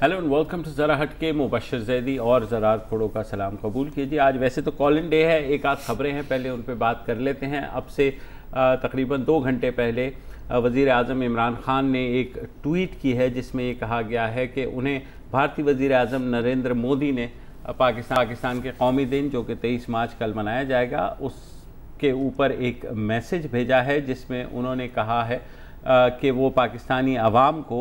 Hello and welcome to ज़रा हटके। मुबशर जैदी और ज़रार खोड़ो का सलाम कबूल कीजिए। आज वैसे तो कॉल इन डे है, एक आध खबरें हैं, पहले उन पर बात कर लेते हैं। अब से तकरीबन 2 घंटे पहले वज़ीर आज़म इमरान ख़ान ने एक ट्वीट की है जिसमें ये कहा गया है कि उन्हें भारतीय वज़ीर आज़म नरेंद्र मोदी ने पाकिस्तान के कौमी दिन जो कि 23 मार्च कल मनाया जाएगा उसके ऊपर एक मैसेज भेजा है जिसमें उन्होंने कहा है कि वो पाकिस्तानी अवाम को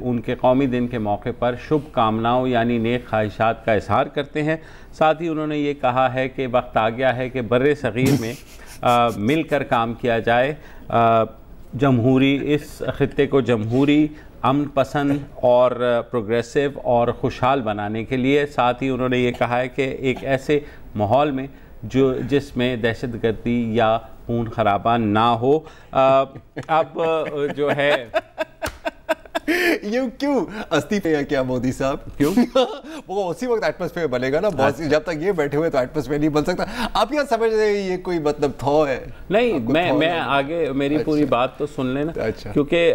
उनके कौमी दिन के मौके पर शुभकामनाओं यानी नेक ख्वाहिशात का इजहार करते हैं। साथ ही उन्होंने ये कहा है कि वक्त आ गया है कि बर्रे सग़ीर में मिलकर काम किया जाए, इस खित्ते को जमहूरी, अमन पसंद और प्रोग्रेसिव और खुशहाल बनाने के लिए। साथ ही उन्होंने ये कहा है कि एक ऐसे माहौल में जिसमें दहशतगर्दी या खून खराबा ना हो। अब जो है ये क्यों अस्ती पे क्या मोदी साहब क्यों वो उसी वक्त एटमॉस्फेयर बनेगा ना बॉस, जब तक ये बैठे हुए तो एटमॉस्फेयर नहीं बन सकता। आप क्या समझ रहे हैं ये कोई मतलब थॉ है? नहीं, मैं आगे मेरी पूरी बात तो सुन लेना। अच्छा। क्योंकि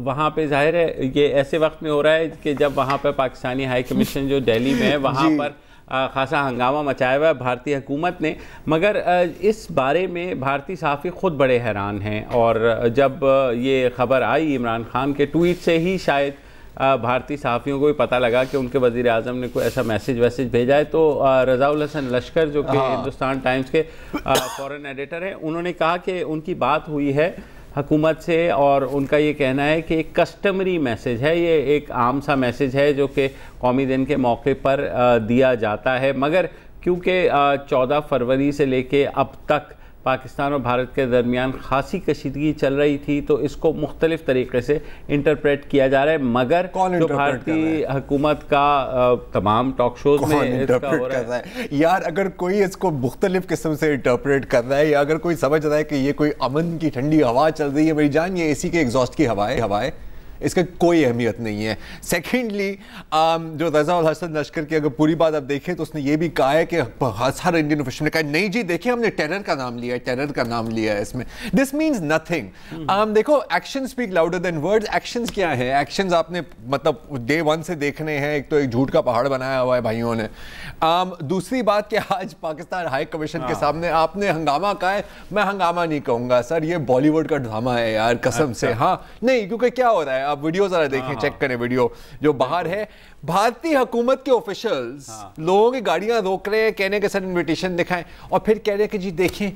वहाँ पे जाहिर है ये ऐसे वक्त में हो रहा है कि जब वहाँ पर पाकिस्तानी हाई कमीशन जो दिल्ली में है वहाँ पर खासा हंगामा मचाया हुआ है भारतीय हुकूमत ने। मगर इस बारे में भारतीय सहाफ़ी ख़ुद बड़े हैरान हैं और जब ये ख़बर आई इमरान ख़ान के ट्वीट से ही शायद भारतीय सहाफ़ियों को भी पता लगा कि उनके वज़ीर आज़म ने कोई ऐसा मैसेज भेजा है। तो रज़ाउल हसन लश्कर जो कि हिंदुस्तान टाइम्स के फ़ॉरेन एडिटर हैं, उन्होंने कहा कि उनकी बात हुई है हुकूमत से और उनका ये कहना है कि एक कस्टमरी मैसेज है, ये एक आम सा मैसेज है जो कि कौमी दिन के मौके पर दिया जाता है। मगर क्योंकि 14 फरवरी से लेके अब तक पाकिस्तान और भारत के दरमियान खासी कशीदगी चल रही थी तो इसको मुख्तलिफ तरीके से इंटरप्रेट किया जा रहा है। मगर जो भारतीय हुकूमत का तमाम टॉक शोज में इसका हो रहा है यार, अगर कोई इसको मुख्तलिफ किस्म से इंटरप्रेट कर रहा है या अगर कोई समझ रहा है कि ये कोई अमन की ठंडी हवा चल रही है, मेरी जान ये एसी के एग्जॉस्ट की हवाएं इसका कोई अहमियत नहीं है। सेकेंडली जो रज़ाउल हसन लश्कर की अगर पूरी बात आप देखें तो उसने ये भी कहा है कि हर इंडियन ऑफिशियल ने कहा नहीं जी देखिए हमने टेरर का नाम लिया है इसमें। This means nothing. देखो action speak louder than words. Actions क्या है? एक्शंस आपने मतलब डे 1 से देखने हैं। एक तो एक झूठ का पहाड़ बनाया हुआ है भाइयों ने। दूसरी बात कि आज पाकिस्तान हाई कमीशन के सामने आपने हंगामा कहा है। मैं हंगामा नहीं कहूँगा सर, ये बॉलीवुड का ड्रामा है यार कसम से। हाँ नहीं, क्योंकि क्या हो रहा है आप वीडियो जरा देखें, चेक करें वीडियो जो बाहर है। भारतीय हुकूमत के ऑफिशियल्स लोगों की गाड़ियां रोक रहे हैं, कहने के सर इन्विटेशन दिखाएं और फिर कह रहे हैं कि जी देखें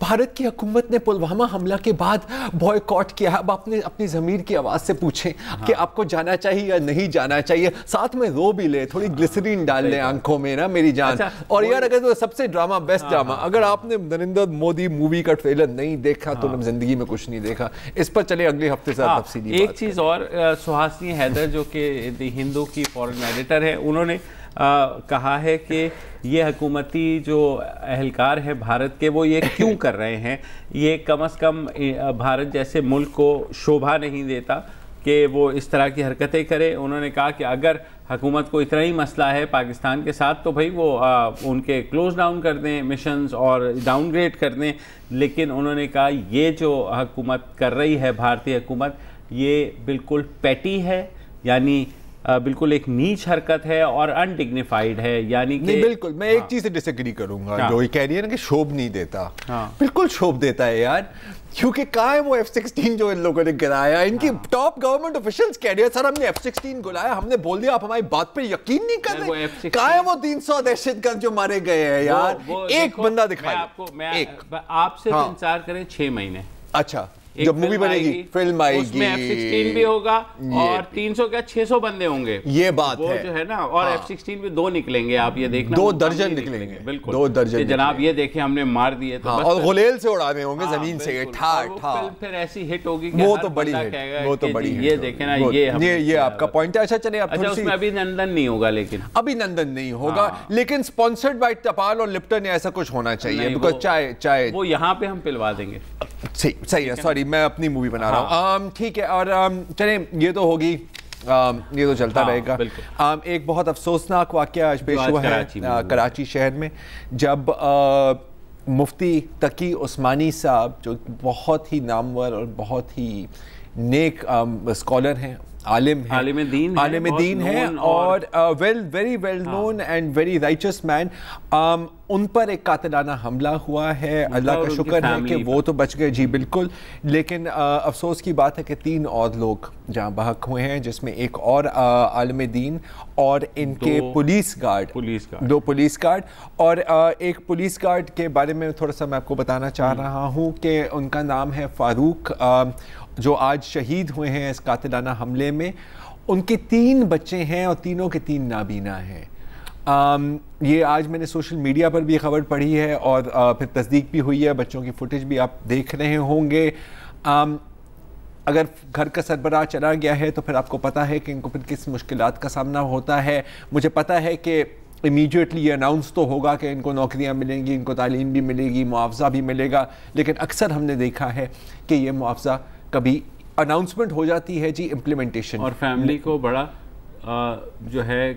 भारत की हुकूमत ने पुलवामा हमला के बाद बॉयकॉट किया। अब आपने अपनी ज़मीर की आवाज़ से पूछें कि आपको जाना चाहिए या नहीं जाना चाहिए। साथ में रो भी ले, थोड़ी ग्लिसरीन डाल ले आंखों में ना मेरी जान। और यार अगर तो सबसे बेस्ट ड्रामा, अगर आपने नरेंद्र मोदी मूवी का ट्रेलर नहीं देखा तो जिंदगी में कुछ नहीं देखा। इस पर चले अगले हफ्ते से तफसीली। एक चीज़ और, सुहासिनी हैदर जो कि द हिंदू की फॉरेन एडिटर है, उन्होंने कहा है कि ये हुकूमती जो अहलकार है भारत के वो ये क्यों कर रहे हैं, ये कम अज़ कम भारत जैसे मुल्क को शोभा नहीं देता कि वो इस तरह की हरकतें करे। उन्होंने कहा कि अगर हुकूमत को इतना ही मसला है पाकिस्तान के साथ तो भाई वो उनके क्लोज डाउन कर दें मिशंस और डाउनग्रेड कर दें। लेकिन उन्होंने कहा ये जो हुकूमत कर रही है भारतीय हुकूमत ये बिल्कुल पेटी है, यानी बिल्कुल एक नीच हरकत है और अनडिग्निफाइड है। यानी कि नहीं, बिल्कुल मैं एक चीज से डिसएग्री करूंगा। जो ये कह रही है ना कि शोभ नहीं देता, बिल्कुल शोभ देता है यार। क्योंकि कहाँ है वो F-16 जो इन लोगों ने गिराया? इनकी टॉप गवर्नमेंट ऑफिशियल्स कह रहे हैं सर हमने F-16 गिराया, हमने बोल दिया आप हमारी बात पे यकीन नहीं कर रहे। कहाँ है वो 300 दहशतगर्द जो मारे गए हैं यार? एक बंदा दिखाया। मैं आपसे इंतजार करें 6 महीने। अच्छा, जब मूवी बनेगी, फिल्म आएगी, उसमें F-16 भी होगा और 300 क्या 600 बंदे होंगे। ये बात वो है जो है ना। और F-16 भी 2 निकलेंगे, आप ये देखना, 2 दर्जन निकलेंगे। बिल्कुल 2 दर्जन जनाब ये देखे हमने मार दिए तो और गुलेल से उड़ाने होंगे जमीन से ठा। फिर ऐसी हिट होगी वो तो बड़ी हिट, वो तो बड़ी ये देखे ना। ये आपका पॉइंट है। अच्छा चले अब अच्छा, उसमें अभिनंदन नहीं होगा, लेकिन अभिनंदन नहीं होगा, लेकिन स्पॉन्सर्ड बाय टपाल और लिप्टन ऐसा कुछ होना चाहिए। बिकॉज चाय वो यहाँ पे हम पिलवा देंगे। सही है, सॉरी मैं अपनी मूवी बना रहा हूँ। ठीक है, और चलें ये तो होगी, ये तो चलता रहेगा। एक बहुत अफसोसनाक वाक़या आज पेश हुआ है कराची शहर में, जब मुफ्ती तकी उस्मानी साहब जो बहुत ही नामवर और बहुत ही नेक स्कॉलर हैं, आलिम दीन है और very well known and very righteous man. उन पर एक कातिलाना हमला हुआ है, अल्लाह का शुक्र है कि वो तो बच गए जी बिल्कुल, लेकिन अफसोस की बात है कि 3 और लोग जहाँ बहक हुए हैं, जिसमें एक और आलिम दीन और इनके दो पुलिस गार्ड और एक पुलिस गार्ड के बारे में थोड़ा सा मैं आपको बताना चाह रहा हूँ कि उनका नाम है फारूक, जो आज शहीद हुए हैं इस कातिलाना हमले में। उनके 3 बच्चे हैं और तीनों के 3 नाबीना हैं। ये आज मैंने सोशल मीडिया पर भी खबर पढ़ी है और फिर तस्दीक भी हुई है, बच्चों की फुटेज भी आप देख रहे होंगे। अगर घर का सरबराह चला गया है तो फिर आपको पता है कि इनको फिर किस मुश्किलात का सामना होता है। मुझे पता है कि इमीडिएटली ये अनाउंस तो होगा कि इनको नौकरियां मिलेंगी, इनको तालीम भी मिलेगी, मुआवजा भी मिलेगा, लेकिन अक्सर हमने देखा है कि ये मुआवजा कभी अनाउंसमेंट हो जाती है जी, इम्प्लीमेंटेशन और फैमिली को बड़ा जो है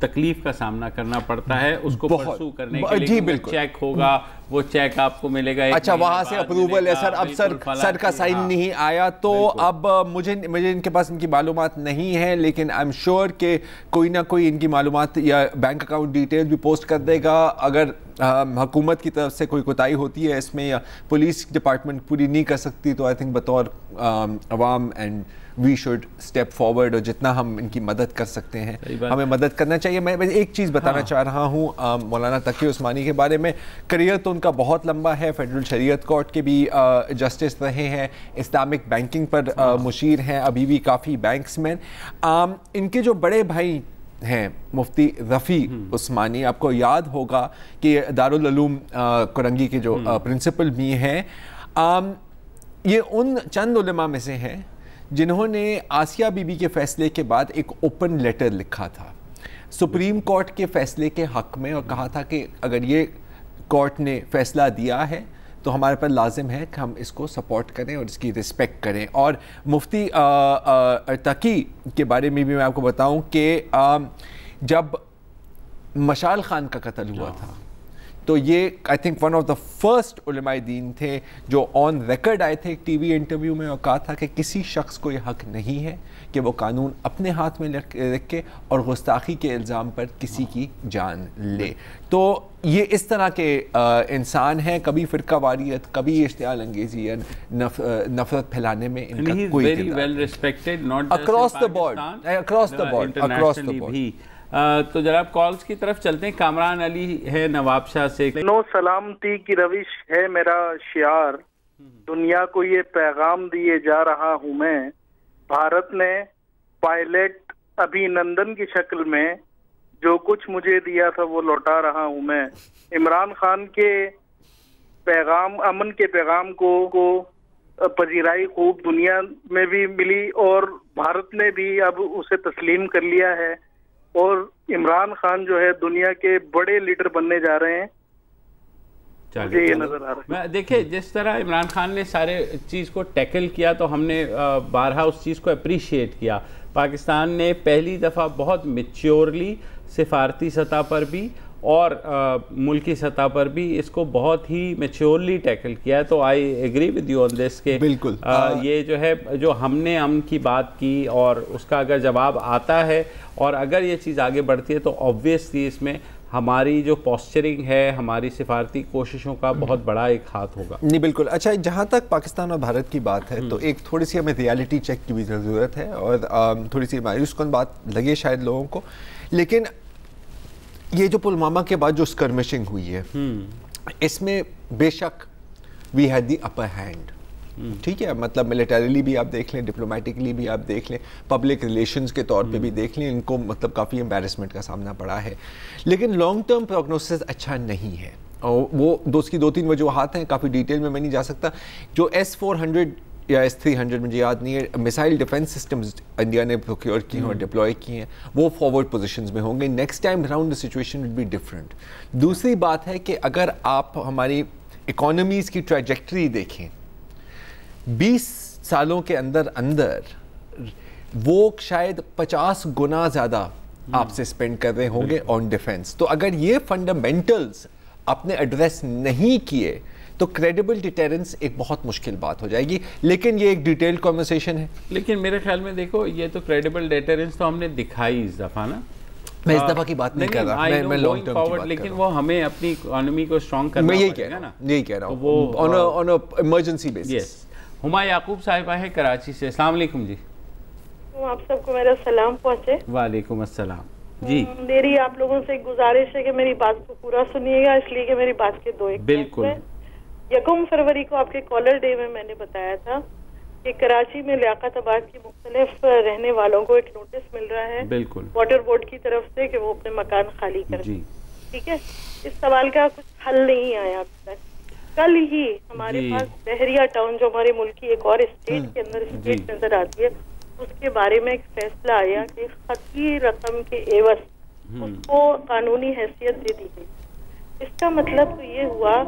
तकलीफ का सामना करना पड़ता है उसको परसू करने के लिए। जी बिल्कुल, चेक होगा, वो चेक आपको मिलेगा, अच्छा वहां से अप्रूवल है सर, अब सर का साइन नहीं आया तो अब मुझे इनके पास इनकी मालूमात नहीं है, लेकिन आई एम श्योर कि कोई ना कोई इनकी मालूमात या बैंक अकाउंट डिटेल भी पोस्ट कर देगा। अगर हुकूमत की तरफ से कोई कोताही होती है इसमें या पुलिस डिपार्टमेंट पूरी नहीं कर सकती तो आई थिंक बतौर अवाम and we should step forward और जितना हम इनकी मदद कर सकते हैं हमें मदद करना चाहिए। मैं एक चीज़ बताना चाह रहा हूँ मौलाना तकी उस्मानी के बारे में। करियर तो उनका बहुत लंबा है, फेडरल शरीयत कोर्ट के भी जस्टिस रहे हैं, इस्लामिक बैंकिंग पर मुशीर हैं, अभी भी काफ़ी बैंक्स में। इनके जो बड़े भाई हैं मुफ्ती रफ़ी उस्मानी, आपको याद होगा कि दारुल उलूम कुरंगी के जो प्रिंसिपल भी हैं, ये उन चंद उलमा में से हैं जिन्होंने आसिया बीबी के फैसले के बाद एक ओपन लेटर लिखा था सुप्रीम कोर्ट के फैसले के हक़ में और कहा था कि अगर ये कोर्ट ने फैसला दिया है तो हमारे पर लाजिम है कि हम इसको सपोर्ट करें और इसकी रिस्पेक्ट करें। और मुफ्ती तकी के बारे में भी मैं आपको बताऊं कि जब मशाल खान का कत्ल हुआ था तो ये I think one of the first उलमाए दीन थे जो ऑन रिकॉर्ड आए थे एक टीवी इंटरव्यू में और कहा था कि किसी शख्स को ये हक़ नहीं है कि वो कानून अपने हाथ में रख के और गुस्ताखी के इल्ज़ाम पर किसी की जान ले। तो ये इस तरह के इंसान हैं, कभी फ़िरका वारियत, कभी इश्तियाल अंगेज़ी या नफ़रत फैलाने में इनका कोई अक्रॉस द बोर्ड। तो जनाब कॉल्स की तरफ चलते हैं। कामरान अली है नवाबशाह से। नो सलामती की रविश है मेरा शियार, दुनिया को ये पैगाम दिए जा रहा हूँ मैं, भारत ने पायलट अभिनंदन की शक्ल में जो कुछ मुझे दिया था वो लौटा रहा हूँ मैं। इमरान खान के पैगाम, अमन के पैगाम को पजीराई खूब दुनिया में भी मिली और भारत ने भी अब उसे तस्लीम कर लिया है और इमरान खान जो है दुनिया के बड़े लीडर बनने जा रहे हैं। मुझे ये नजर आ रहा है। देखिए जिस तरह इमरान खान ने सारे चीज़ को टैकल किया तो हमने बारहा उस चीज़ को अप्रिशिएट किया। पाकिस्तान ने पहली दफ़ा बहुत मैच्योरली सिफारती सतह पर भी और मुल्की सतह पर भी इसको बहुत ही मैच्योरली टैकल किया है। तो I agree with you on this के बिल्कुल ये जो है जो हमने अमन की बात की और उसका अगर जवाब आता है और अगर ये चीज़ आगे बढ़ती है तो ऑब्वियसली इसमें हमारी जो पोस्चरिंग है, हमारी सिफारती कोशिशों का बहुत बड़ा एक हाथ होगा। नहीं बिल्कुल। अच्छा, जहाँ तक पाकिस्तान और भारत की बात है तो एक थोड़ी सी हमें रियलिटी चेक की भी ज़रूरत है और थोड़ी सी मायूसकुन बात लगे शायद लोगों को, लेकिन ये जो पुलवामा के बाद जो स्कर्मिशिंग हुई है इसमें बेशक we had the upper hand, ठीक है, मतलब मिलिटरीली भी आप देख लें, डिप्लोमेटिकली भी आप देख लें, पब्लिक रिलेशंस के तौर पे भी देख लें, इनको मतलब काफ़ी एम्बैरेसमेंट का सामना पड़ा है, लेकिन लॉन्ग टर्म प्रोग्नोसिस अच्छा नहीं है और वो उसकी 2-3 वजूहात हैं, काफ़ी डिटेल में मैं नहीं जा सकता। जो S-400 या S-300 मुझे याद नहीं है मिसाइल डिफेंस सिस्टम्स इंडिया ने प्रोक्योर की हैं और डिप्लॉय किए हैं, वो फॉरवर्ड पोजीशंस में होंगे। Next time around the situation will be different. दूसरी बात है कि अगर आप हमारी इकोनॉमीज़ की ट्रैजेक्टरी देखें 20 सालों के अंदर वो शायद 50 गुना ज़्यादा आपसे स्पेंड कर रहे होंगे ऑन डिफेंस। तो अगर ये फंडामेंटल्स आपने एड्रेस नहीं किए तो क्रेडिबल डिटेरेंस एक बहुत मुश्किल बात हो जाएगी, लेकिन ये एक डिटेल्ड कॉन्वर्सेशन है। लेकिन मेरे ख्याल में देखो, ये तो क्रेडिबल डिटेरेंस तो हमने दिखाई इस दफा ना, मैं इस दफा की बात नहीं कर रहा, मैं लॉन्ग टर्म की बात लेकिन वो हमें अपनी इकोनॉमी को स्ट्रॉन्ग करना मैं पड़ेगा ना, यही कह रहा हूँ, वो on a emergency basis. Huma Yaqoob साहिबा है कराची से। अस्सलाम वालेकुम जी। आप सबको मेरा सलाम पहुँचे। वालेकुम अस्सलाम जी। मेरी आप लोगों से एक गुजारिश है कि मेरी बात को पूरा सुनिएगा, इसलिए कि मेरी बात के दो एक बिल्कुल। 1 फरवरी को आपके कॉलर डे में मैंने बताया था कि कराची में लियाकताबाद की मुख्तलिफ रहने वालों को एक नोटिस मिल रहा है बिल्कुल वाटर बोर्ड की तरफ से कि वो अपने मकान खाली करें। ठीक है, इस सवाल का कुछ हल नहीं आया अब तक। कल ही हमारे पास बहरिया टाउन, जो हमारे मुल्क की एक और स्टेट के अंदर स्टेट नजर आती है, उसके बारे में एक फैसला आया कि खती रकम के एवज उसको कानूनी हैसियत दे दी गई। इसका मतलब तो ये हुआ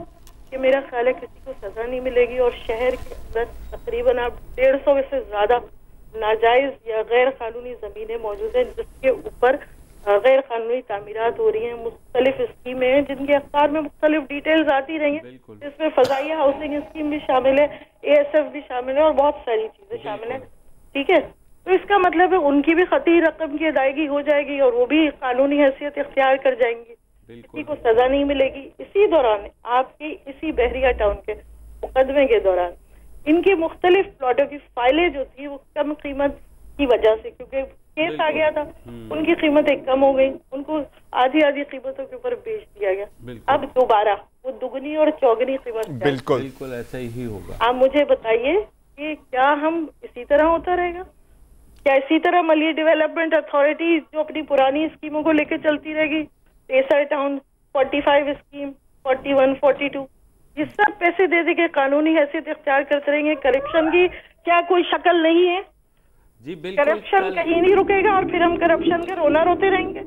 कि मेरा ख्याल है किसी को सजा नहीं मिलेगी और शहर के अंदर तकरीबन आप 150 से ज्यादा नाजायज या गैर कानूनी जमीनें मौजूद हैं जिसके ऊपर गैर कानूनी तामीरात हो रही हैं। मुख्तलिफ स्कीमें हैं जिनके अख्तार में मुख्तलिफ डिटेल्स आती रही हैं, जिसमें फजाइया हाउसिंग स्कीम भी शामिल है, ASF भी शामिल है और बहुत सारी चीजें शामिल है। ठीक है, तो इसका मतलब है उनकी भी खती रकम की अदायगी हो जाएगी और वो भी कानूनी हैसियत इख्तियार कर जाएंगी, किसी को सजा नहीं मिलेगी। इसी दौरान आपके इसी बहरिया टाउन के मुकदमे के दौरान इनकी मुख्तलिफ प्लॉटों की फाइलें जो थी वो कम कीमत की वजह से, क्योंकि केस आ गया था, उनकी कीमतें कम हो गई, उनको आधी आधी कीमतों के ऊपर बेच दिया गया। अब दोबारा वो दुगनी और चौगनी कीमत, बिल्कुल ऐसा ही होगा। आप मुझे बताइए कि क्या हम इसी तरह होता रहेगा? क्या इसी तरह मलिया डेवलपमेंट अथॉरिटी जो अपनी पुरानी स्कीमों को लेकर चलती रहेगी? पेसर टाउन 45 स्कीम 41, 42 ये सब पैसे दे के कानूनी हैसियत इख्तियार करते रहेंगे। करप्शन की क्या कोई शक्ल नहीं है? जी बिल्कुल, करप्शन कहीं नहीं रुकेगा और फिर हम करप्शन के रोना रोते रहेंगे।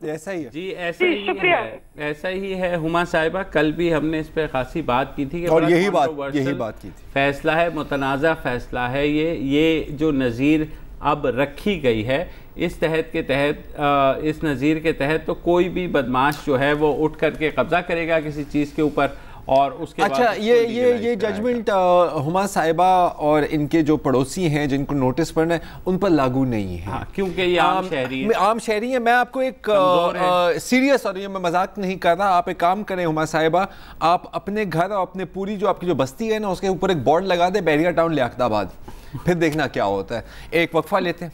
ऐसा ही है जी, ऐसा ही है, ऐसा ही है। हुमा साहिबा, कल भी हमने इस पर खासी बात की थी कि और यही बात की थी। फैसला है, मुतनाज़ा फैसला है ये जो नज़ीर अब रखी गई है, इस तहत के तहत इस नज़ीर के तहत तो कोई भी बदमाश जो है वो उठ करके कब्जा करेगा किसी चीज़ के ऊपर और उसके अच्छा बाद ये जजमेंट हुमा साहिबा और इनके जो पड़ोसी हैं जिनको नोटिस पड़ना है उन पर लागू नहीं है। हाँ, क्योंकि ये आम शहरी है। मैं आपको एक सीरियस, और ये मैं मजाक नहीं कर रहा, आप एक काम करें हुमा साहिबा, आप अपने घर और अपने पूरी जो आपकी जो बस्ती है ना उसके ऊपर एक बोर्ड लगा दे, बहरिया टाउन लियाकताबाद, फिर देखना क्या होता है। एक वक्फा लेते हैं।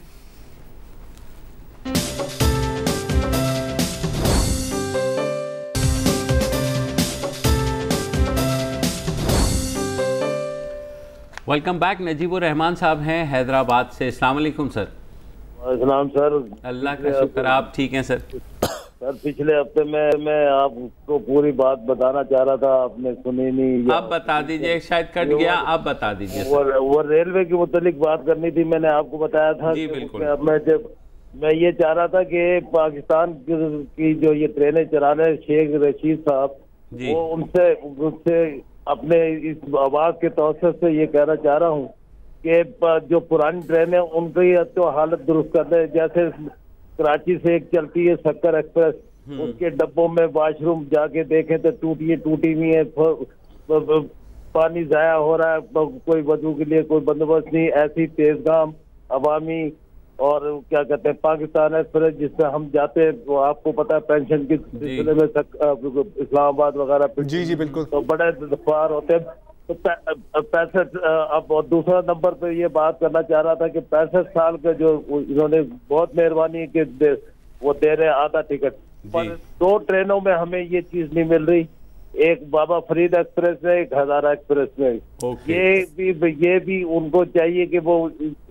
Welcome back. नजीबुर रहमान साहब हैं हैदराबाद से। अस्सलाम वालेकुम सर। अस्सलाम सर। अल्लाह का शुक्र, आप ठीक हैं सर? सर पिछले हफ्ते मैं आपको पूरी बात बताना चाह रहा था, आपने सुनी नहीं। आप बता दीजिए, शायद कट गया, आप बता दीजिए। वो रेलवे के मुतालिक बात करनी थी, मैंने आपको बताया था। जी बिल्कुल। मैं ये चाह रहा था कि पाकिस्तान की जो ये ट्रेनें चला रहे शेख रशीद साहब, वो उनसे अपने इस आवाज के तवज्जुह से ये कहना चाह रहा हूँ कि जो पुरानी ट्रेन है उनकी तो हालत दुरुस्त कर दे। जैसे कराची से एक चलती है सक्कर एक्सप्रेस, उसके डब्बों में वॉशरूम जाके देखें तो टूटी हुई है, पानी जाया हो रहा है, कोई वजू के लिए कोई बंदोबस्त नहीं। ऐसी तेजगाम अवामी और क्या कहते हैं पाकिस्तान एक्सप्रेस जिससे हम जाते हैं, वो आपको पता है पेंशन के सिलसिले में इस्लामाबाद वगैरह। जी बिल्कुल। तो बड़े दफार होते हैं। तो 65 अब दूसरा नंबर पे ये बात करना चाह रहा था कि 65 साल का जो इन्होंने बहुत मेहरबानी कि वो दे रहे आधा टिकट, पर 2 ट्रेनों में हमें ये चीज नहीं मिल रही। एक बाबा फरीद एक्सप्रेस में, एक हजारा एक्सप्रेस में। ये भी उनको चाहिए कि वो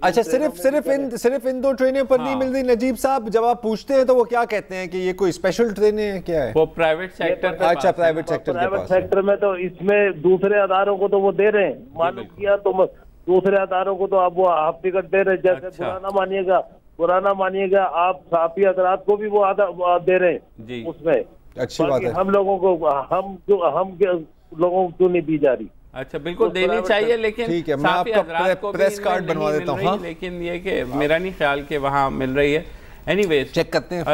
अच्छा सिर्फ इन 2 ट्रेनें पर नहीं मिल रही। नजीब साहब, जब आप पूछते हैं तो वो क्या कहते हैं कि ये कोई स्पेशल ट्रेनें हैं, क्या है? वो प्राइवेट सेक्टर। अच्छा, प्राइवेट सेक्टर में तो इसमें दूसरे अदारों को तो वो दे रहे हैं, मालूम किया तो दूसरे अदारों को तो आप वो हाफ टिकट दे रहे हैं। जैसे पुराना मानिएगा आप साफी हजरात को भी वो आधा दे रहे हैं उसमें। अच्छी बात है। हम लोगों को हम लोगों को क्यों नहीं दी जा रही? अच्छा बिल्कुल देनी चाहिए, लेकिन ठीक है, मैं आपका प्रेस कार्ड बनवा देता हूँ। लेकिन ये कि मेरा नहीं ख्याल कि वहाँ मिल रही है। एनीवेज चेक करते हैं,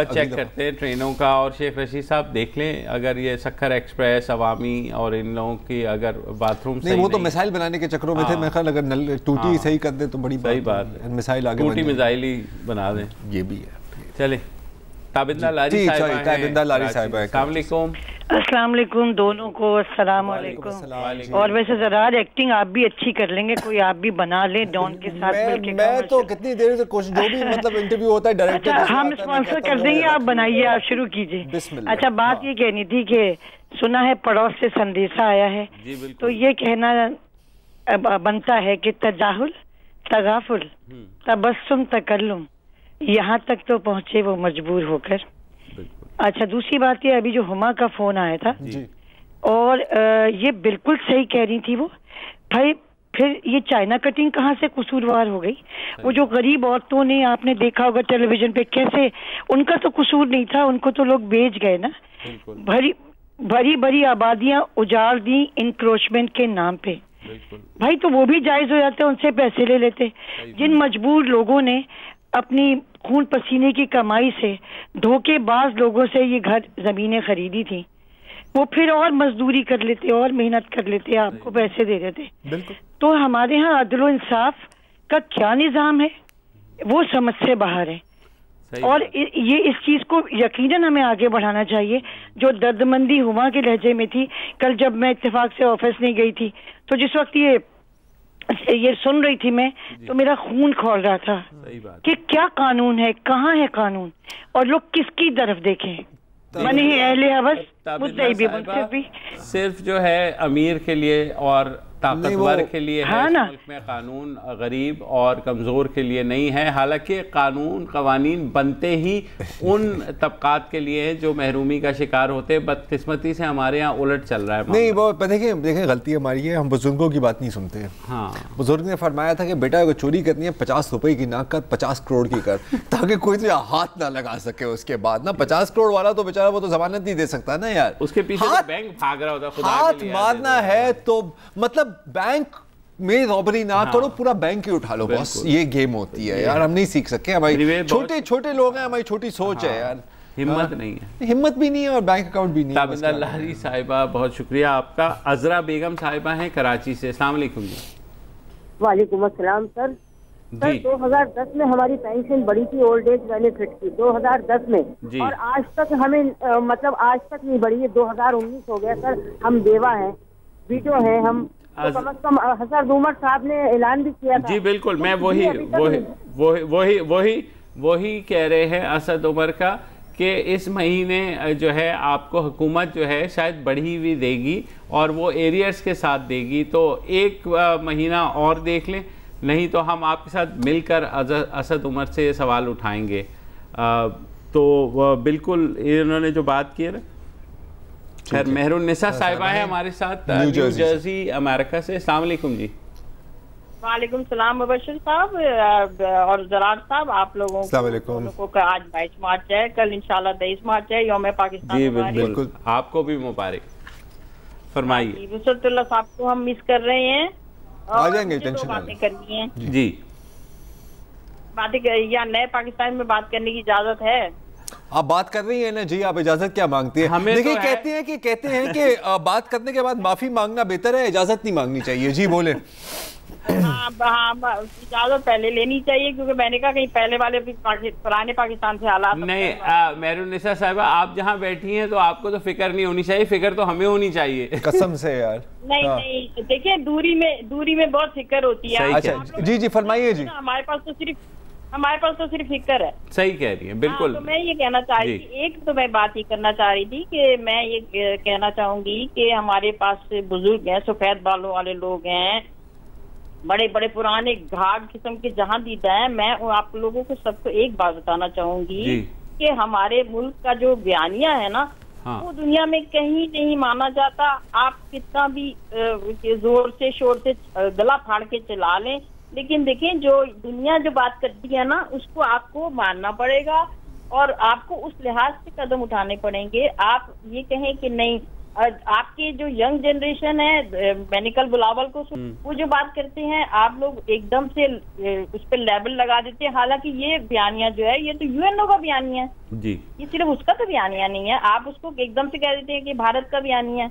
ट्रेनों का। और शेख रशीद साहब देख लें, अगर ये सक्खर एक्सप्रेस, अवामी और इन लोगों की अगर बाथरूम नहीं, वो तो मिसाइल बनाने के चक्करों में थे। मैं ख्याल अगर नल टूटी सही कर दे तो बड़ी सही बात है, मिसाइल आगे टूटी मिसाइल ही बना दें, ये भी है। चले ताबिंदा लारी साहिबा, अस्सलाम वालेकुम दोनों को। अस्सलाम वालेकुम। और वैसे जरा एक्टिंग आप भी अच्छी कर लेंगे, कोई आप भी बना ले डॉन के साथ मिलके। मैं तो कितनी देर से कोशिश, जो भी मतलब इंटरव्यू होता है डायरेक्टर अच्छा, हम स्पॉन्सर कर देंगे, आप बनाइए, आप शुरू कीजिए। अच्छा, बात ये कहनी थी कि सुना है पड़ोस से संदेशा आया है, तो ये कहना बनता है कि तजाहुल, तगाफुल, तबस्सुम, तकल्लुम, यहाँ तक तो पहुँचे वो मजबूर होकर। अच्छा, दूसरी बात ये, अभी जो हुमा का फोन आया था जी। और ये बिल्कुल सही कह रही थी वो भाई, फिर ये चाइना कटिंग कहाँ से कसूरवार हो गई? वो जो गरीब औरतों ने, आपने देखा होगा टेलीविजन पे कैसे, उनका तो कसूर नहीं था, उनको तो लोग बेच गए ना। भरी भरी आबादियां उजाड़ दी इंक्रोचमेंट के नाम पे। भाई तो वो भी जायज हो जाते, उनसे पैसे ले लेते। जिन मजबूर लोगों ने अपनी खून पसीने की कमाई से धोखेबाज लोगों से ये घर जमीनें खरीदी थी, वो फिर और मजदूरी कर लेते और मेहनत कर लेते, आपको पैसे दे देते। तो हमारे यहाँ अदल इंसाफ का क्या निजाम है, वो समझ से बाहर है। और ये इस चीज को यकीनन हमें आगे बढ़ाना चाहिए। जो दर्दमंदी हुमा के लहजे में थी, कल जब मैं इत्तेफाक से ऑफिस नहीं गई थी, तो जिस वक्त ये सुन रही थी मैं, तो मेरा खून खौल रहा था कि क्या कानून है, कहाँ है कानून, और लोग किसकी तरफ देखें। मैंने अहले हवस मुद्दई भी सिर्फ जो है अमीर के लिए और ताकतवर के लिए है इस मुल्क में कानून, गरीब और कमज़ोर के लिए नहीं है। हालांकि कानून कवानीन बनते ही उन तबकात के लिए है जो महरूमी का शिकार होते हैं। बदकिस्मती से हमारे यहाँ उलट चल रहा है। नहीं, वो देखें गलती हमारी है, हम बुजुर्गों की बात नहीं सुनते। हाँ, बुजुर्ग ने फरमाया था कि बेटा अगर चोरी करनी है 50 रुपए की ना कर, 50 करोड़ की कर, ताकि कोई तुझे हाथ ना लगा सके। उसके बाद ना 50 करोड़ वाला तो बेचारा वो तो जमानत नहीं दे सकता ना यार, उसके पीछे बैंक भाग रहा होता। हाथ मारना है तो मतलब बैंक में रॉबरी ना करो, पूरा बैंक ही उठा लो बस। ये गेम होती है यार, हम नहीं सीख सके। हमारी छोटे छोटे लोग हैं, हमारी छोटी सोच है यार, हिम्मत नहीं है, हिम्मत भी नहीं है और बैंक अकाउंट भी नहीं है। ताबिंदा लारी साहिबा, बहुत शुक्रिया आपका। अजरा बेगम साहिबा हैं कराची से। अस्सलाम वालेकुम जी। वालेकुम अस्सलाम सर। 2010 में हमारी पेंशन बढ़ी थी, ओल्ड एज बेनिफिट की, 2010 में, और आज तक हमें मतलब आज तक नहीं बढ़ी है। 2019 हो गया सर, हम बेवा हैं, विडो हैं हम, तो कम से कम हसन उमर साहब ने ऐलान भी किया था। जी बिल्कुल, मैं वही कह रहे हैं असद उमर का कि इस महीने जो है आपको हुकूमत जो है शायद बढ़ी हुई देगी और वो एरियर्स के साथ देगी। तो एक महीना और देख लें, नहीं तो हम आपके साथ मिलकर असद उमर से ये सवाल उठाएंगे। तो बिल्कुल इन्होंने जो बात की है ना, खैर मेहरुन्निसा साहिबा है हमारे साथ न्यू जर्सी अमेरिका से। अस्सलाम वालेकुम जी। वालेकुम सलाम मुबश्शिर साहब और जरार साहब, आप लोगों को आज 22 मार्च है, कल इंशाल्लाह 23 मार्च है, यौम पाकिस्तान। जी बिल्कुल, आपको भी मुबारक। फरमाइए। वसतुल्लाह साहब को हम मिस कर रहे हैं, आ जाएंगे, टेंशन बातें करनी है जी, बातें या नए पाकिस्तान में बात करने की इजाजत है? आप बात कर रही है ना जी, आप इजाजत क्या मांगती है? देखिए, तो कहते हैं कि बात करने के बाद माफी मांगना बेहतर है, इजाजत नहीं मांगनी चाहिए। जी बोले। इजाजत पहले लेनी चाहिए, क्योंकि मैंने कहा कहीं पहले वाले पुराने पाकिस्तान से हालात नहीं। मेहरुन्निसा साहिबा, आप जहाँ बैठी हैं तो आपको तो फिक्र नहीं होनी चाहिए, फिक्र तो हमें होनी चाहिए। कसम से यार। नहीं, देखिए दूरी में बहुत फिक्र होती है। अच्छा जी फरमाइए जी। हमारे पास तो सिर्फ फिक्र है। सही कह रही है, बिल्कुल। तो मैं ये कहना चाह रही थी, एक तो मैं बात ही करना चाह रही थी कि मैं ये कहना चाहूंगी कि हमारे पास बुजुर्ग हैं, सफेद बालों वाले लोग हैं, बड़े बड़े पुराने घाट किस्म के जहां दीदा है। मैं आप लोगों को सबको एक बात बताना चाहूंगी कि हमारे मुल्क का जो बयानिया है ना, वो दुनिया में कहीं नहीं माना जाता। आप कितना भी जोर से शोर से गला फाड़ के चला लें, लेकिन देखें जो दुनिया जो बात करती है ना, उसको आपको मानना पड़ेगा और आपको उस लिहाज से कदम उठाने पड़ेंगे। आप ये कहें कि नहीं आपकी जो यंग जनरेशन है, मैंने कल बुलावल को वो जो बात करते हैं, आप लोग एकदम से उस पर लेबल लगा देते हैं। हालांकि ये बयानिया जो है ये तो यूएनओ का बयानिया है जी, ये सिर्फ उसका तो बयानिया नहीं है, आप उसको एकदम से कह देते हैं कि भारत का बयानिया है।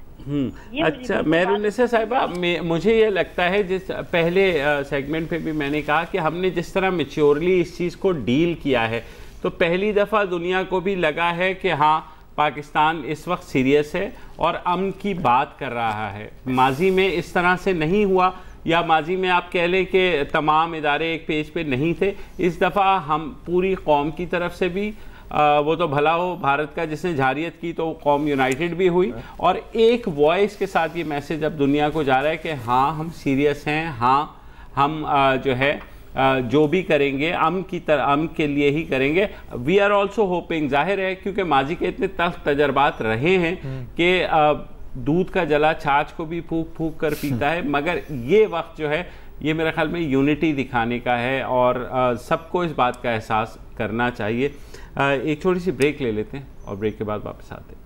अच्छा मेहरुन्निसा साहिबा, मुझे ये लगता है जिस पहले सेगमेंट पे भी मैंने कहा कि हमने जिस तरह मैच्योरली इस चीज़ को डील किया है, तो पहली दफ़ा दुनिया को भी लगा है कि हाँ पाकिस्तान इस वक्त सीरियस है और अमन की बात कर रहा है। माजी में इस तरह से नहीं हुआ, या माजी में आप कह लें कि तमाम इदारे एक पेज पे नहीं थे। इस दफ़ा हम पूरी कौम की तरफ से भी वो तो भला हो भारत का जिसने झारियत की, तो कौम यूनाइटेड भी हुई और एक वॉइस के साथ ये मैसेज अब दुनिया को जा रहा है कि हाँ हम सीरियस हैं, हाँ हम जो है जो भी करेंगे अमन के लिए ही करेंगे। वी आर ऑल्सो होपिंग, जाहिर है क्योंकि माजी के इतने तल्ख तजर्बात रहे हैं कि दूध का जला छाछ को भी फूक फूक कर पीता है, मगर ये वक्त जो है ये मेरे ख्याल में यूनिटी दिखाने का है और सबको इस बात का एहसास करना चाहिए। एक छोटी सी ब्रेक ले लेते हैं और ब्रेक के बाद वापस आते हैं।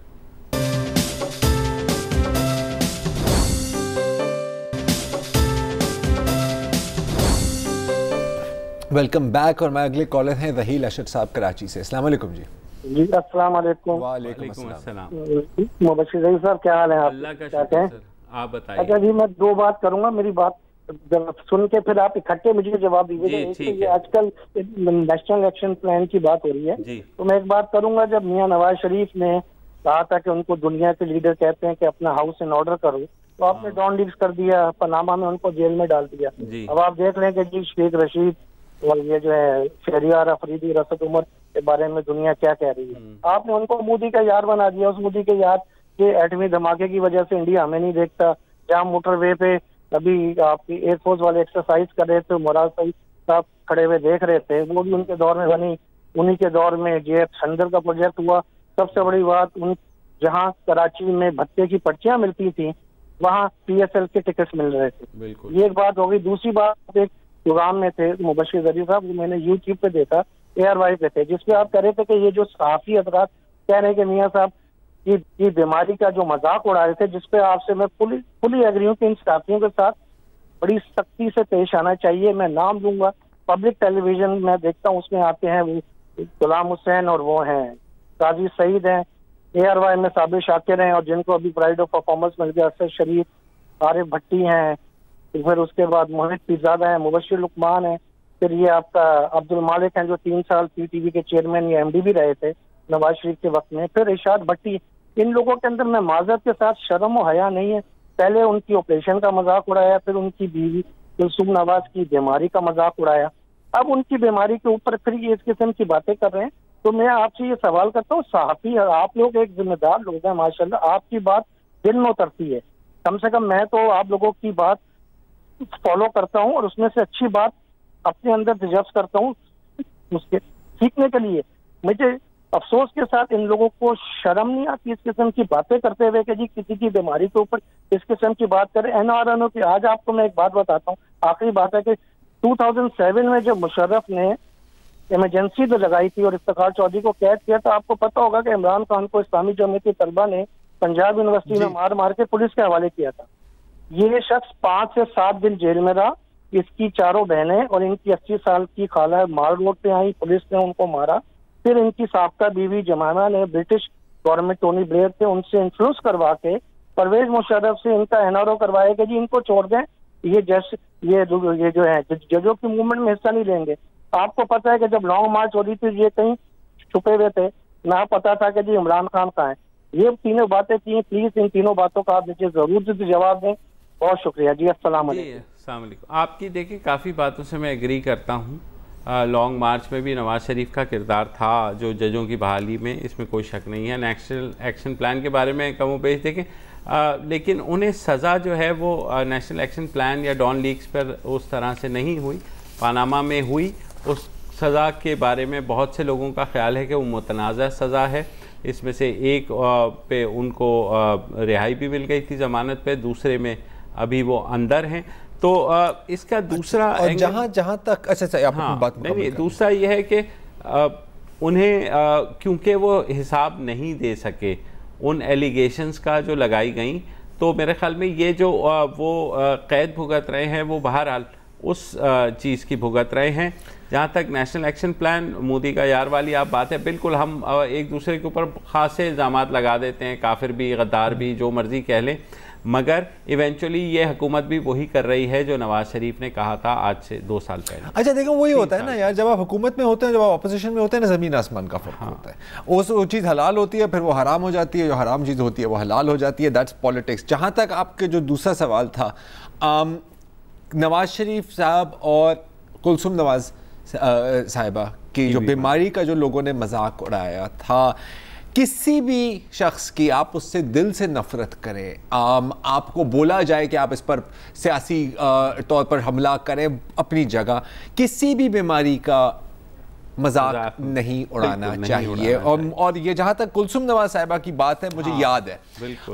Welcome back. और मैं अगले कॉलर हैं रहील अशद साहब कराची से। अस्सलाम वालेकुम जी। जी अस्सलाम वालेकुम। वालेकुम अस्सलाम। मुबश्शिर रईस साहब क्या हाल है आप? अल्लाह का शुक्र सर, आप बताइए। अच्छा जी, मैं दो बात करूंगा, मेरी बात सुन के फिर आप इकट्ठे मुझे जवाब दीजिएगा। एक तो ये आजकल नेशनल एक्शन प्लान की बात हो रही है, तो मैं एक बात करूंगा, जब मियां नवाज शरीफ ने कहा था कि उनको दुनिया के लीडर कहते हैं कि अपना हाउस इन ऑर्डर करो, तो आपने डॉन लीव्स कर दिया, पनामा में उनको जेल में डाल दिया। अब आप देख रहे हैं कि जी शेख रशीद और ये जो है शहरियार अफरीदी, रसद उमर के बारे में दुनिया क्या कह रही है। आपने उनको मोदी का यार बना दिया। उस मोदी के यार के एटमी धमाके की वजह से इंडिया हमें नहीं देखता। जहाँ मोटरवे पे अभी आपकी एयरफोर्स वाले एक्सरसाइज कर रहे थे, मुराद साहब खड़े हुए देख रहे थे, वो भी उनके दौर में बनी। उन्हीं के दौर में JF-100 का प्रोजेक्ट हुआ। सबसे बड़ी बात, उन जहाँ कराची में भत्ते की पर्चियां मिलती थी, वहाँ PSL के टिकट्स मिल रहे थे। ये एक बात हो गई। दूसरी बात, एक प्रोग्राम में थे मुबश्शिर जरीफ साहब, मैंने YouTube पे देखा, ARY पे थे, जिसपे आप कह रहे थे कि ये जो सहाफी हजरात कह रहे हैं कि मियाँ साहब ये बीमारी का जो मजाक उड़ा रहे थे, जिसपे आपसे मैं फुली एग्री हूँ कि इन सहाफियों के साथ बड़ी सख्ती से पेश आना चाहिए। मैं नाम दूंगा, पब्लिक टेलीविजन में देखता हूँ, उसमें आते हैं वो गुलाम हुसैन और वो हैं काजी सईद हैं, ARY में साबिर शाकिर हैं, और जिनको अभी प्राइड ऑफ परफॉर्मेंस मिल गया अरशद शरीफ, आरिफ भट्टी हैं, फिर उसके बाद मोहित पीरजादा है, मुबश्शिर लुकमान है, फिर ये आपका अब्दुल मालिक हैं जो 3 साल PTV के चेयरमैन या MD भी रहे थे नवाज शरीफ के वक्त में, फिर इरशाद भट्टी। इन लोगों के अंदर मैं माजरत के साथ शर्म और हया नहीं है। पहले उनकी ऑपरेशन का मजाक उड़ाया, फिर उनकी बीवी कुलसूम नवाज की बीमारी का मजाक उड़ाया, अब उनकी बीमारी के ऊपर फिर ये इस किस्म की बातें कर रहे हैं। तो मैं आपसे ये सवाल करता हूँ, सहाफी आप लोग एक जिम्मेदार लोग हैं माशाल्लाह, आपकी बात दिल में उतरती है। कम से कम मैं तो आप लोगों की बात फॉलो करता हूँ और उसमें से अच्छी बात अपने अंदर दिलचस्प करता हूँ उसके सीखने के लिए। मुझे अफसोस के साथ इन लोगों को शर्म नहीं आती इस किस्म की बातें करते हुए कि जी किसी की बीमारी के ऊपर इस किस्म की बात करें। NRNO की आज आपको मैं एक बात बताता हूँ, आखिरी बात है कि 2007 में जब मुशर्रफ ने इमरजेंसी तो लगाई थी और इफ्तिखार चौधरी को कैद किया, तो आपको पता होगा कि इमरान खान को इस्लामी जमीयती तलबा ने पंजाब यूनिवर्सिटी में मार मार के पुलिस के हवाले किया था। ये शख्स 5 से 7 दिन जेल में रहा। इसकी 4 बहनें और इनकी 80 साल की खाला माल रोड पे आई, पुलिस ने उनको मारा। फिर इनकी साबका बीवी जमाना ने ब्रिटिश गवर्नमेंट टोनी ब्लेयर थे उनसे इन्फ्लुएंस करवा के परवेज मुशर्रफ से इनका NRO करवाया कि जी इनको छोड़ दें, ये जो है जजों की मूवमेंट में हिस्सा नहीं लेंगे। आपको पता है कि जब लॉन्ग मार्च हो रही थी ये कहीं छुपे हुए थे, ना पता था कि जी इमरान खान कहाँ है। ये तीनों बातें की, प्लीज इन तीनों बातों का आप मुझे जरूर से जवाब दें। बहुत शुक्रिया जी। अस्सलाम वालेकुम। आपकी देखिए काफ़ी बातों से मैं एग्री करता हूँ। लॉन्ग मार्च में भी नवाज शरीफ का किरदार था जो जजों की बहाली में, इसमें कोई शक नहीं है। नेशनल एक्शन प्लान के बारे में कमो पेश देखें, लेकिन उन्हें सज़ा जो है वो नेशनल एक्शन प्लान या डॉन लीक्स पर उस तरह से नहीं हुई, पनामा में हुई। उस सज़ा के बारे में बहुत से लोगों का ख्याल है कि वो मुतनाज़ा सज़ा है। इसमें से एक पे उनको रिहाई भी मिल गई थी ज़मानत पे, दूसरे में अभी वो अंदर हैं। तो इसका दूसरा जहाँ तक बात नहीं, दूसरा यह है कि उन्हें क्योंकि वो हिसाब नहीं दे सके, उन एलिगेशंस का जो लगाई गई, तो मेरे ख्याल में ये जो वो कैद भुगत रहे हैं वो बहरहाल उस चीज़ की भुगत रहे हैं। जहाँ तक नेशनल एक्शन प्लान मोदी का यार वाली आप बात है, बिल्कुल हम एक दूसरे के ऊपर खासे इल्ज़ामात लगा देते हैं, काफिर भी, गद्दार भी, जो मर्जी कह लें, मगर इवेंचुअली ये हुकूमत भी वही कर रही है जो नवाज शरीफ ने कहा था आज से 2 साल पहले। अच्छा देखो, वही होता है ना यार, जब आप हुकूमत में होते हैं, जब आप अपोजिशन में होते हैं ना, ज़मीन आसमान का फर्क होता है। वो चीज़ हलाल होती है, फिर वो हराम हो जाती है, जो हराम चीज़ होती है वो हलाल हो जाती है। That's politics. जहाँ तक आपके जो दूसरा सवाल था, नवाज शरीफ साहब और कुलसुम नवाज साहिबा की जो बीमारी का जो लोगों ने मजाक उड़ाया था, किसी भी शख्स की आप उससे दिल से नफरत करें, आपको बोला जाए कि आप इस पर सियासी तौर पर हमला करें, अपनी जगह, किसी भी बीमारी का मजाक नहीं उड़ाना चाहिए। और ये जहां तक कुलसुम नवाज साहिबा की बात है, मुझे याद है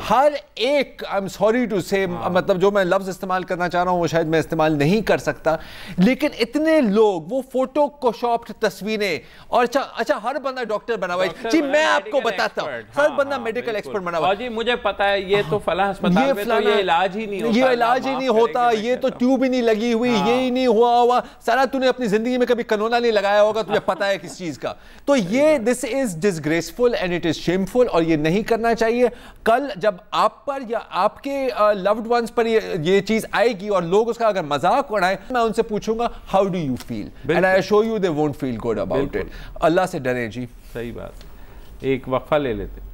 हर एक, आई एम सॉरी टू से, मतलब जो मैं लफ्ज इस्तेमाल करना चाह रहा हूं वो शायद मैं इस्तेमाल नहीं कर सकता, लेकिन इतने लोग वो फोटो को शॉप्ड तस्वीरें, और अच्छा हर बंदा डॉक्टर बना हुआ है जी, मैं आपको बताता हूं, हर बंदा मेडिकल एक्सपर्ट बना हुआ है जी, मुझे पता है ये तो फला अस्पताल में तो ये इलाज ही नहीं होता, ये इलाज ही नहीं होता, ये तो ट्यूब ही नहीं लगी हुई, ये ही नहीं हुआ सारा, तूने अपनी जिंदगी में कभी कनोना नहीं लगाया होगा, तुझे पता है किस चीज का। तो ये this is disgraceful and it is shameful, और ये नहीं करना चाहिए। कल जब आप पर या आपके लव्ड वंस पर ये चीज आएगी और लोग उसका अगर मजाक उड़ाएं, मैं उनसे पूछूंगा how do you feel, and I assure you they won't feel good about it. Allah से डरें जी। सही बात। एक वक्फा ले लेते।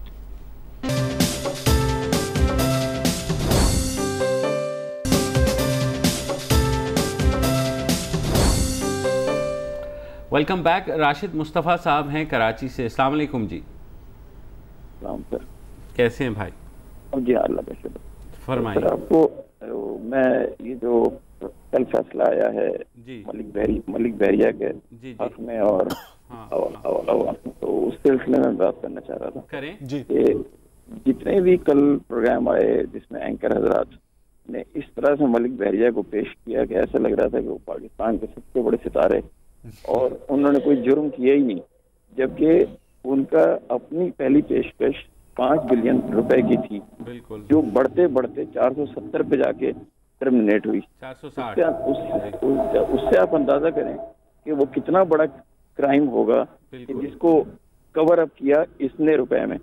Welcome back. राशिद मुस्तफ़ा साहब हैं कराची से। अस्सलाम वालेकुम जी। सर कैसे हैं भाई? जी अल्लाह का शुक्र। फरमाइए। आपको मैं ये जो कल फैसला आया है मलिक बहरिया के हक में और तो उस सिलसिले में बात करना चाह रहा था। करें जी। जितने भी कल प्रोग्राम आए जिसमें एंकर हजरात ने इस तरह से मलिक बहरिया को पेश किया कि ऐसा लग रहा था कि वो पाकिस्तान के सबसे बड़े सितारे, और उन्होंने कोई जुर्म किया ही नहीं, जबकि उनका अपनी पहली पेशकश 5 बिलियन रुपए की थी, जो बढ़ते बढ़ते 470 पे जाके टर्मिनेट हुई। 460। उससे आप अंदाजा करें कि वो कितना बड़ा क्राइम होगा कि जिसको कवर अप किया इतने रुपए में।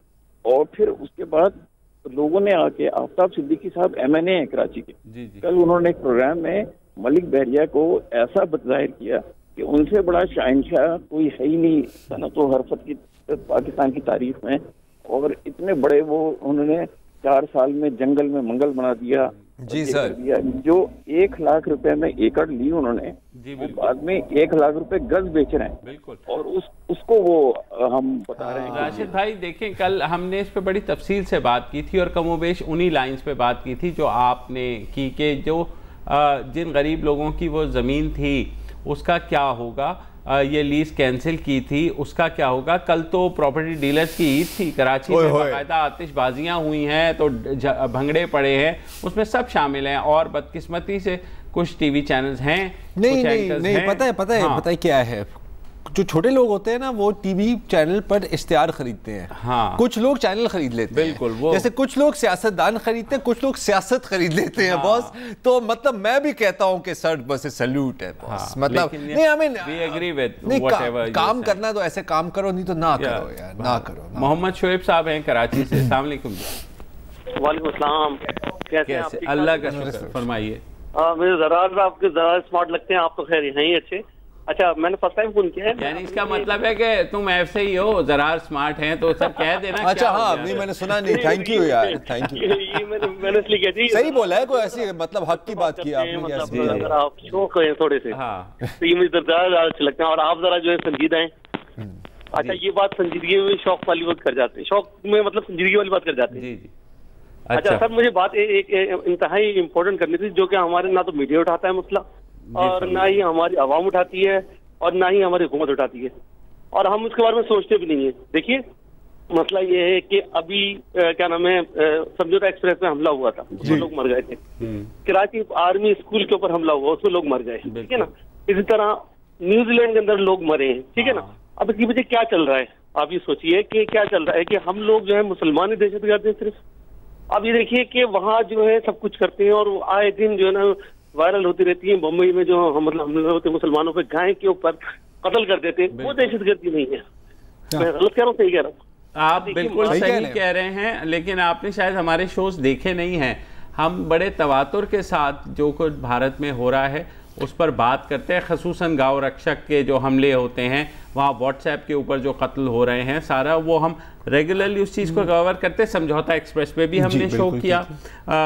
और फिर उसके बाद लोगों ने आके, आफ्ताब सिद्दीकी साहब MNA है कराची के, कल उन्होंने एक प्रोग्राम में मलिक बहरिया को ऐसा जाहिर किया कि उनसे बड़ा शहंशाह कोई है ही नहीं सनत व हरफत की पाकिस्तान की तारीख में, और इतने बड़े वो उन्होंने 4 साल में जंगल में मंगल बना दिया। जी सर। दिया जो 1 लाख रुपए में एकड़ ली उन्होंने, बाद में 1 लाख रुपए गज बेच रहे हैं। बिल्कुल। और उसको वो हम बता रहे हैं। राशिद भाई देखें, कल हमने इस पे बड़ी तफसील से बात की थी और कमोबेश उन्हीं लाइंस पे बात की थी जो आपने की, कि जो जिन गरीब लोगों की वो ज़मीन थी उसका क्या होगा, ये लीज कैंसिल की थी उसका क्या होगा। कल तो प्रॉपर्टी डीलर्स की ईद थी कराची में, बाकायदा आतिशबाजियां हुई हैं, तो भंगड़े पड़े हैं, उसमें सब शामिल हैं। और बदकिस्मती से कुछ टीवी चैनल्स हैं, नहीं पता है क्या है, जो छोटे लोग होते हैं ना वो टीवी चैनल पर इश्तिहार खरीदते हैं। हाँ। कुछ लोग चैनल खरीद लेते हैं। बिल्कुल। वो जैसे कुछ लोग सियासतदान खरीदते हैं, कुछ लोग सियासत खरीद लेते हैं। बॉस तो मतलब मैं भी कहता हूँ कि सर बस सैल्यूट है बॉस। मतलब नहीं, I mean we agree with whatever काम करना तो ऐसे काम करो, नहीं तो ना करो यार, ना करो। मोहम्मद शुएब साहब हैं कराची से। अस्सलाम वालेकुम। वालेकुम अस्सलाम। कैसे हैं? अल्लाह का शुक्र। फरमाइए। मुझे ज़रार आपके ज़रा स्मार्ट लगते हैं, आप तो खैर हैं ही अच्छे। अच्छा, मैंने फर्स्ट टाइम फोन किया है। यानी इसका मतलब है कि तुम ऐसे ही हो, जरार स्मार्ट हैं, तो सब कह देना। अच्छा हाँ, नहीं मैंने सुना नहीं। थैंक यू यार, थैंक यू। ये मैंने इसलिए किया थी। सही बोला है, कोई ऐसी मतलब हक की बात की आपने। मतलब अगर आप शौक हैं थोड़े से, हाँ, तो ये मुझे ज़रा अच्छे लगते हैं, और आप जरा जो है संजीदा हैं। अच्छा, ये बात संजीदगी में शौक वाली बात कर जाते हैं, शौक में मतलब संजीदगी वाली बात कर जाते हैं। जी। अच्छा सर, मुझे बात एक इंतहाई इम्पोर्टेंट करनी थी, जो कि हमारे ना तो मीडिया उठाता है मसला, और ना ही हमारी आवाम उठाती है, और ना ही हमारी हुकूमत उठाती है, और हम उसके बारे में सोचते भी नहीं है। देखिए, मसला ये है कि अभी क्या नाम है, समझौता एक्सप्रेस में हमला हुआ था, उसमें लोग मर गए थे। कराची आर्मी स्कूल के ऊपर हमला हुआ, उसमें लोग मर गए, ठीक है ना। इसी तरह न्यूजीलैंड के अंदर लोग मरे हैं, ठीक है ना। अब इसकी वजह क्या चल रहा है? आप ये सोचिए कि क्या चल रहा है कि हम लोग जो है मुसलमान ही दहशतगर्द हैं सिर्फ। अब ये देखिए कि वहाँ जो है सब कुछ करते हैं और आए दिन जो है ना वायरल होती रहती है। मुंबई में जो मतलब हमले होते मुसलमानों पे गाय के ऊपर कत्ल कर देते हैं, वो दहशतगर्दी नहीं है। मैं गलत कह रहा हूँ, सही कह रहा हूँ? आप बिल्कुल सही कह रहे हैं, लेकिन आपने शायद हमारे शोज देखे नहीं हैं। हम बड़े तवातुर के साथ जो कुछ भारत में हो रहा है उस पर बात करते हैं, खसूसन गांव रक्षक के जो हमले होते हैं, वहाँ व्हाट्सएप के ऊपर जो कत्ल हो रहे हैं, सारा वो हम रेगुलरली उस चीज़ को कवर करते हैं। समझौता एक्सप्रेस पे भी हमने शो किया,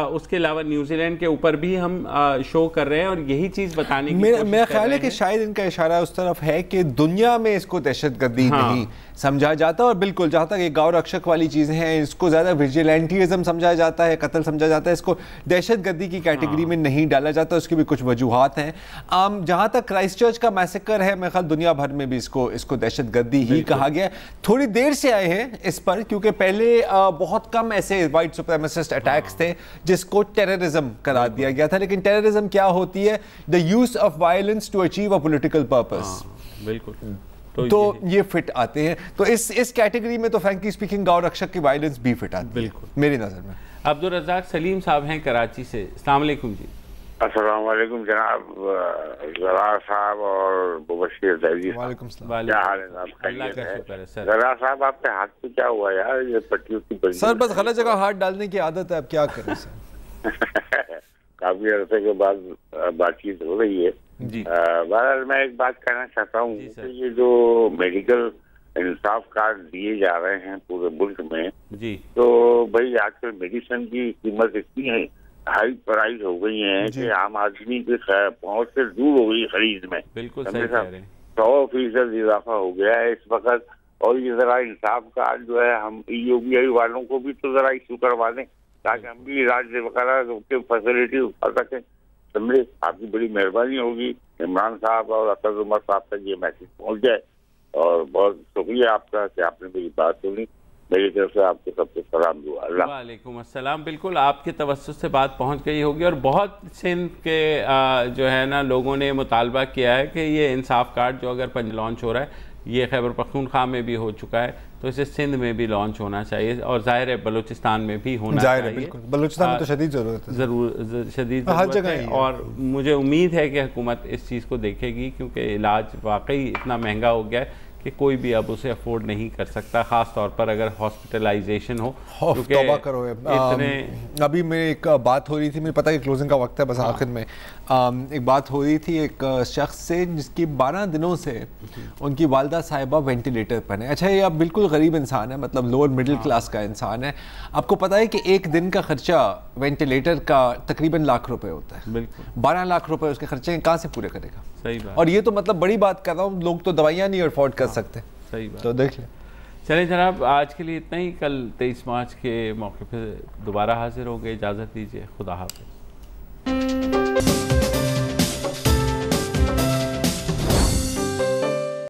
उसके अलावा न्यूजीलैंड के ऊपर भी हम शो कर रहे हैं और यही चीज़ बताने की मेरा ख्याल है कि शायद इनका इशारा उस तरफ है कि दुनिया में इसको दहशतगर्दी नहीं समझा जाता। और बिल्कुल जहाँ तक ये गांव रक्षक वाली चीज़ें हैं, इसको ज़्यादा विजिलेंटिज्म समझा जाता है, कत्ल समझा जाता है, इसको दहशतगर्दी की कैटेगरी में नहीं डाला जाता। उसकी भी कुछ वजूहात हैं। जहाँ तक क्राइस्ट चर्च का मैसेकर है, मेरे ख्याल दुनिया भर में भी इसको दहशतगर्दी ही कहा गया। थोड़ी देर से आए हैं इस पर, क्योंकि पहले बहुत कम ऐसे वाइट सुप्रीमेसिस्ट अटैक्स थे जिसको टेररिज्म करार दिया गया था। लेकिन टेररिज्म क्या होती है? The use of violence to achieve a political purpose. बिल्कुल, तो ये फिट आते हैं। तो इस कैटेगरी में तो फ्रैंकली स्पीकिंग गांव रक्षक की वायलेंस भी फिट आती है बिल्कुल मेरी नजर में। अब्दुल रज़ाक सलीम साहब हैं कराची से। अस्सलाम वालेकुम जी। अस्सलाम वालेकुम जनाब ज़रा साहब और मुबश्शिर ज़ैदी साहब, क्या हाल है साहब? खैरियत है? ज़रा साहब आपके हाथ पे क्या हुआ यार? ये पट्टियों की सर बस गलत जगह हाथ डालने की आदत है, अब क्या करें सर। काफी अरसे के बाद बातचीत हो रही है जी। बहरहाल मैं एक बात कहना चाहता हूँ कि ये जो मेडिकल इंसाफ कार्ड दिए जा रहे हैं पूरे मुल्क में जी, तो भाई आजकल मेडिसिन की कीमत इतनी है, हाई प्राइस हो गई है कि आम आदमी के पहुंच से दूर हो गई खरीद में। बिल्कुल सही कह रहे हैं। 100% इजाफा हो गया है इस वक्त। और ये जरा इंसाफ कार्ड जो है हम यूबीआई वालों को भी तो जरा इशू करवा दें ताकि हम भी इलाज वगैरह के फैसिलिटी उठा सकें। समझे? आपकी बड़ी मेहरबानी होगी इमरान साहब और असद उमर साहब तक ये मैसेज पहुंच जाए। और बहुत शुक्रिया आपका कि आपने मेरी बात सुनी। मेरी तरफ से आपको सबको सलाम दुआ। वालेकुम अस्सलाम। बिल्कुल आपके तवज्जुह से बात पहुंच गई होगी और बहुत सिंध के जो है ना लोगों ने मुतालबा किया है कि ये इंसाफ कार्ड जो अगर पंज लॉन्च हो रहा है, ये खैबर पख्तूनख्वा में भी हो चुका है, तो इसे सिंध में भी लॉन्च होना चाहिए और जाहिर है बलूचिस्तान में भी होना चाहिए। बिल्कुल बलूचिस्तान में तो शदीद ज़रूरत है, ज़रूर शदीद हर जगह है। और मुझे उम्मीद है कि हुकूमत इस चीज़ को देखेगी क्योंकि इलाज वाकई इतना महंगा हो गया है कि कोई भी अब उसे अफोर्ड नहीं कर सकता, ख़ास तौर पर अगर हॉस्पिटलाइजेशन हो। तौबा करो। अभी मेरी एक बात हो रही थी, मुझे पता है कि क्लोजिंग का वक्त है, बस आखिर में एक बात हो रही थी एक शख्स से जिसकी 12 दिनों से उनकी वालदा साहिबा वेंटिलेटर पर है। अच्छा, ये अब बिल्कुल गरीब इंसान है, मतलब लोअर मिडिल क्लास का इंसान है। आपको पता है कि एक दिन का खर्चा वेंटिलेटर का तकरीबन लाख रुपए होता है। बिल्कुल 12 लाख रुपए उसके खर्चे कहाँ से पूरे करेगा? सही बात। और ये तो मतलब बड़ी बात कर रहा हूँ, लोग तो दवाइयाँ नहीं अफोर्ड कर सकते। सही बात। तो देख लें। चलिए जनाब, आज के लिए इतना ही। कल 23 मार्च के मौके पर दोबारा हाजिर हो गए। इजाज़त दीजिए, खुदा हाफ़िज़।